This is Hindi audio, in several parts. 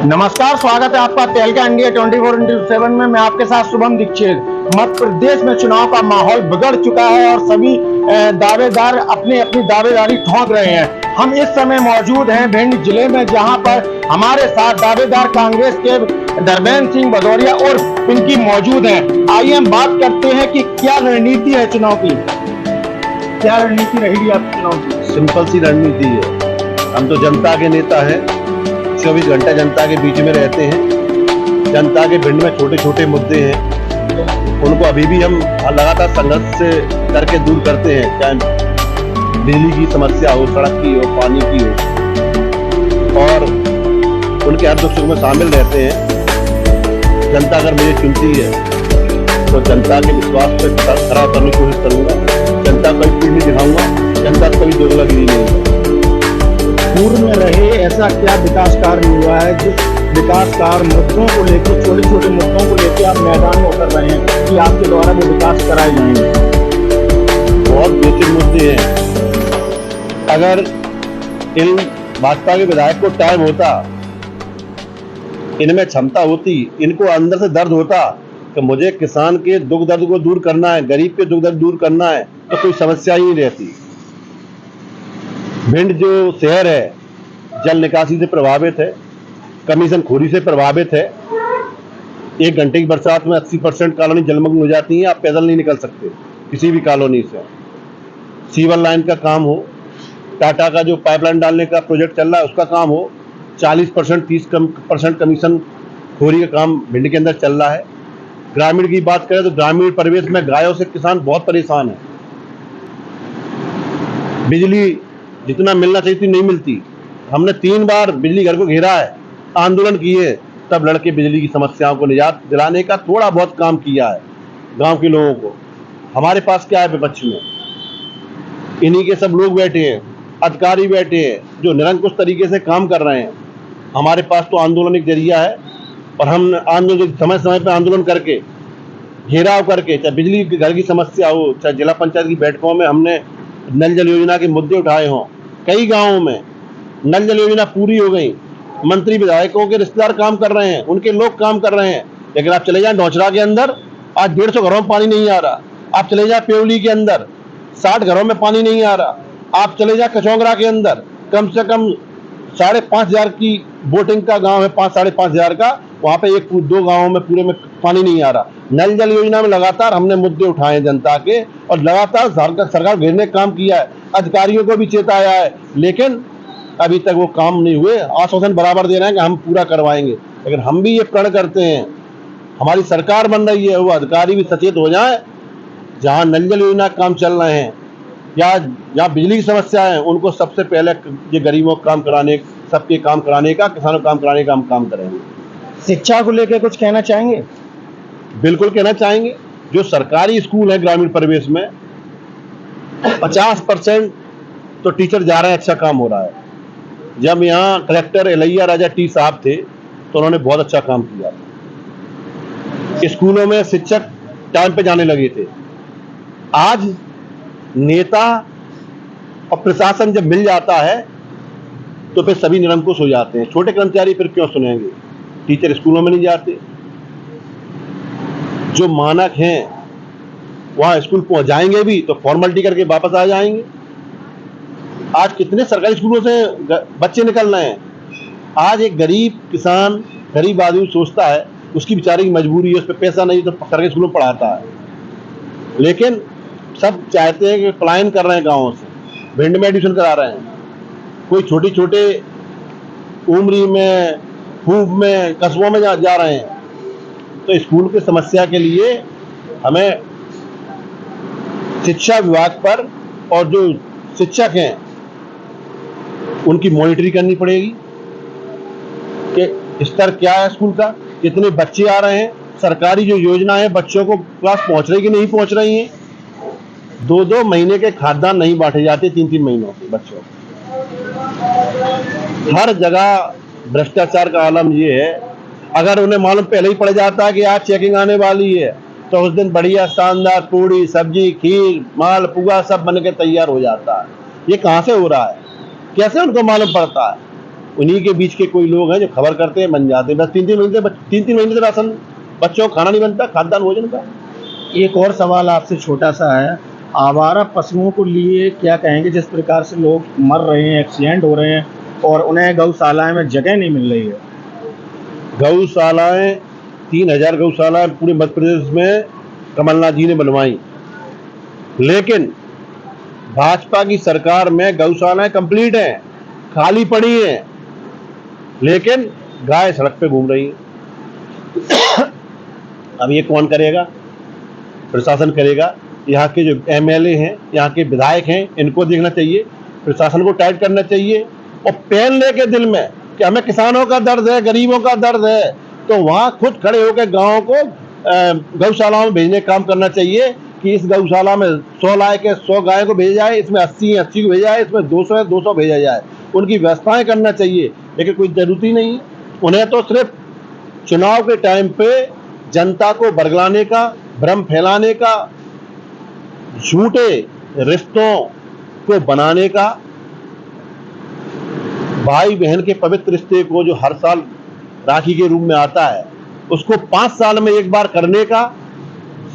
नमस्कार, स्वागत है आपका तेलका इंडिया 24/7 में। मैं आपके साथ शुभम दीक्षित। मध्य प्रदेश में चुनाव का माहौल बिगड़ चुका है और सभी दावेदार अपनी अपनी दावेदारी ठोक रहे हैं। हम इस समय मौजूद हैं भिंड जिले में, जहां पर हमारे साथ दावेदार कांग्रेस के धर्मेंद्र सिंह भदौरिया और पिंकी मौजूद हैं। आइए हम बात करते हैं कि क्या रणनीति है चुनाव की। क्या रणनीति रहेगी आपकी चुनाव की? सिंपल सी रणनीति है। हम तो जनता के नेता हैं, 24 घंटे जनता के बीच में रहते हैं। जनता के भिंड में छोटे छोटे मुद्दे हैं, उनको अभी भी हम लगातार संघर्ष से करके दूर करते हैं। चाहे बिजली की समस्या हो, सड़क की हो, पानी की हो, और उनके हर दुख सुख में शामिल रहते हैं। जनता अगर मुझे चुनती है तो जनता के विश्वास पे खरा करने की कोशिश करूंगा। जनता को कभी नहीं दिखाऊंगा, जनता को कभी दोगलागिरी नहीं है। पूर्व में रहे ऐसा क्या विकास कार्य हुआ है जिस विकास कार्य मुद्दों को लेकर, छोटे छोटे मुद्दों को लेकर आप मैदान में उतर रहे हैं कि आपके द्वारा वो विकास कराए जाएंगे? बहुत बेसिक मुद्दे हैं। अगर इन भाजपा के विधायक को टाइम होता, इनमें क्षमता होती, इनको अंदर से दर्द होता कि मुझे किसान के दुख दर्द को दूर करना है, गरीब के दुख दर्द दूर करना है, तो कोई समस्या ही नहीं रहती। भिंड जो शहर है जल निकासी से प्रभावित है, कमीशन खोरी से प्रभावित है। 1 घंटे की बरसात में 80% कॉलोनी जलमग्न हो जाती है। आप पैदल नहीं निकल सकते किसी भी कॉलोनी से। सीवर लाइन का काम हो, टाटा का जो पाइपलाइन डालने का प्रोजेक्ट चल रहा है उसका काम हो, 40% 30% कमीशन खोरी का काम भिंड के अंदर चल रहा है। ग्रामीण की बात करें तो ग्रामीण परिवेश में गायों से किसान बहुत परेशान है। बिजली जितना मिलना चाहिए थी नहीं मिलती। हमने 3 बार बिजली घर को घेरा है, आंदोलन किए, तब लड़के बिजली की समस्याओं को निजात दिलाने का थोड़ा बहुत काम किया है गांव के लोगों को। हमारे पास क्या है विपक्ष में? इन्हीं के सब लोग बैठे हैं, अधिकारी बैठे हैं जो निरंकुश तरीके से काम कर रहे हैं। हमारे पास तो आंदोलन एक जरिया है, और हम आंदोलन समय समय पर आंदोलन करके, घेराव करके, चाहे बिजली घर की समस्या हो, चाहे जिला पंचायत की बैठकों में हमने नल जल योजना के मुद्दे उठाए हों। कई गांवों में नल जल योजना पूरी हो गई, मंत्री विधायकों के रिश्तेदार काम कर रहे हैं, उनके लोग काम कर रहे हैं। लेकिन आप चले जाएं डोचरा के अंदर, आज 150 घरों में पानी नहीं आ रहा। आप चले जाएं प्योली के अंदर, 60 घरों में पानी नहीं आ रहा। आप चले जाएं कचौंगरा के अंदर, कम से कम 5,500 की वोटिंग का गांव है, 5,500 का, वहां पे 1-2 गांवों में पूरे में पानी नहीं आ रहा। नल जल योजना में लगातार हमने मुद्दे उठाए जनता के, और लगातार सरकार घेरने का काम किया है, अधिकारियों को भी चेताया है, लेकिन अभी तक वो काम नहीं हुए। आश्वासन बराबर दे रहे हैं कि हम पूरा करवाएंगे, लेकिन हम भी ये प्रण करते हैं, हमारी सरकार बन रही है, वो अधिकारी भी सचेत हो जाए। जहाँ नल जल योजना काम चल रहे हैं या जहाँ बिजली की समस्या है, उनको सबसे पहले ये गरीबों को काम कराने, सबके काम कराने का, किसानों को काम कराने का हम काम करेंगे। शिक्षा को लेकर कुछ कहना चाहेंगे? बिल्कुल कहना चाहेंगे। जो सरकारी स्कूल है ग्रामीण परिवेश में, 50% तो टीचर जा रहे हैं, अच्छा काम हो रहा है। जब यहाँ कलेक्टर इलैया राजा टी साहब थे तो उन्होंने बहुत अच्छा काम किया। स्कूलों में शिक्षक टाइम पे जाने लगे थे। आज नेता और प्रशासन जब मिल जाता है तो फिर सभी निरंकुश हो जाते हैं। छोटे कर्मचारी फिर क्यों सुनेंगे? टीचर स्कूलों में नहीं जाते। जो मानक हैं वहां स्कूल पहुंच जाएंगे भी तो फॉर्मेलिटी करके वापस आ जाएंगे। आज कितने सरकारी स्कूलों से बच्चे निकल रहे हैं। आज एक गरीब किसान, गरीब आदमी सोचता है, उसकी बेचारे की मजबूरी है, उस पर पैसा नहीं तो सरकारी स्कूलों में पढ़ाता है। लेकिन सब चाहते हैं कि पलायन कर रहे हैं गाँवों से, भिंड में एडमिशन करा रहे हैं। कोई छोटे छोटे उम्री में, खूब में, कस्बों में जा रहे हैं। तो स्कूल की समस्या के लिए हमें शिक्षा विभाग पर और जो शिक्षक हैं उनकी मॉनिटरिंग करनी पड़ेगी कि स्तर क्या है स्कूल का, कितने बच्चे आ रहे हैं, सरकारी जो योजना है बच्चों को क्लास पहुंच रही कि नहीं पहुंच रही है। 2-2 महीने के खाद्यान्न नहीं बांटे जाते 3-3 महीनों के बच्चों को। हर जगह भ्रष्टाचार का आलम ये है। अगर उन्हें मालूम पहले ही पड़ जाता है कि आज चेकिंग आने वाली है तो उस दिन बढ़िया शानदार पूड़ी, सब्जी, खीर, माल पुआ सब बन के तैयार हो जाता है। ये कहाँ से हो रहा है? कैसे उनको मालूम पड़ता है? उन्हीं के बीच के कोई लोग हैं जो खबर करते हैं, बन जाते हैं। बस 3-3 महीने से राशन बच्चों को खाना नहीं बनता, खाद्यान्न भोजन का। एक और सवाल आपसे छोटा सा है, आवारा पशुओं को लिए क्या कहेंगे? जिस प्रकार से लोग मर रहे हैं, एक्सीडेंट हो रहे हैं और उन्हें गौशालाएं में जगह नहीं मिल रही है। गौशालाएं 3000 गौशालाएं पूरे मध्य प्रदेश में कमलनाथ जी ने बनवाई, लेकिन भाजपा की सरकार में गौशालाएं कंप्लीट हैं, खाली पड़ी हैं, लेकिन गाय सड़क पे घूम रही है। अब ये कौन करेगा? प्रशासन करेगा। यहाँ के जो एमएलए हैं, यहाँ के विधायक हैं, इनको देखना चाहिए, प्रशासन को टाइट करना चाहिए और पेन लेके दिल में कि हमें किसानों का दर्द है, गरीबों का दर्द है, तो वहाँ खुद खड़े होकर गाँव को गौशालाओं में भेजने का काम करना चाहिए कि इस गौशाला में 100 लाए के 100 गाय को भेजा जाए, इसमें 80 को भेजा जाए, इसमें 200 भेजा जाए। उनकी व्यवस्थाएं करना चाहिए, लेकिन कोई जरूरत ही नहीं है। उन्हें तो सिर्फ चुनाव के टाइम पे जनता को बरगलाने का, भ्रम फैलाने का, झूठे रिश्तों को बनाने का, भाई बहन के पवित्र रिश्ते को जो हर साल राखी के रूप में आता है, उसको 5 साल में एक बार करने का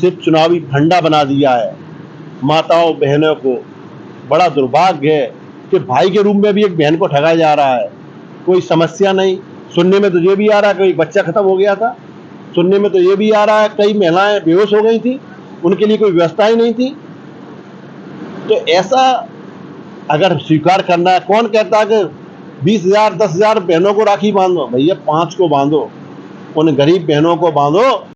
सिर्फ चुनावी फंडा बना दिया है। माताओं बहनों को बड़ा दुर्भाग्य है कि भाई के रूप में भी एक बहन को ठगाया जा रहा है। कोई समस्या नहीं। सुनने में तो ये भी आ रहा है कि एक बच्चा खत्म हो गया था, सुनने में तो ये भी आ रहा है कई महिलाएं बेहोश हो गई थी, उनके लिए कोई व्यवस्था ही नहीं थी। तो ऐसा अगर स्वीकार करना है, कौन कहता है कि 20,000 10,000 बहनों को राखी बांधो? भैया 5 को बांधो, उन गरीब बहनों को बांधो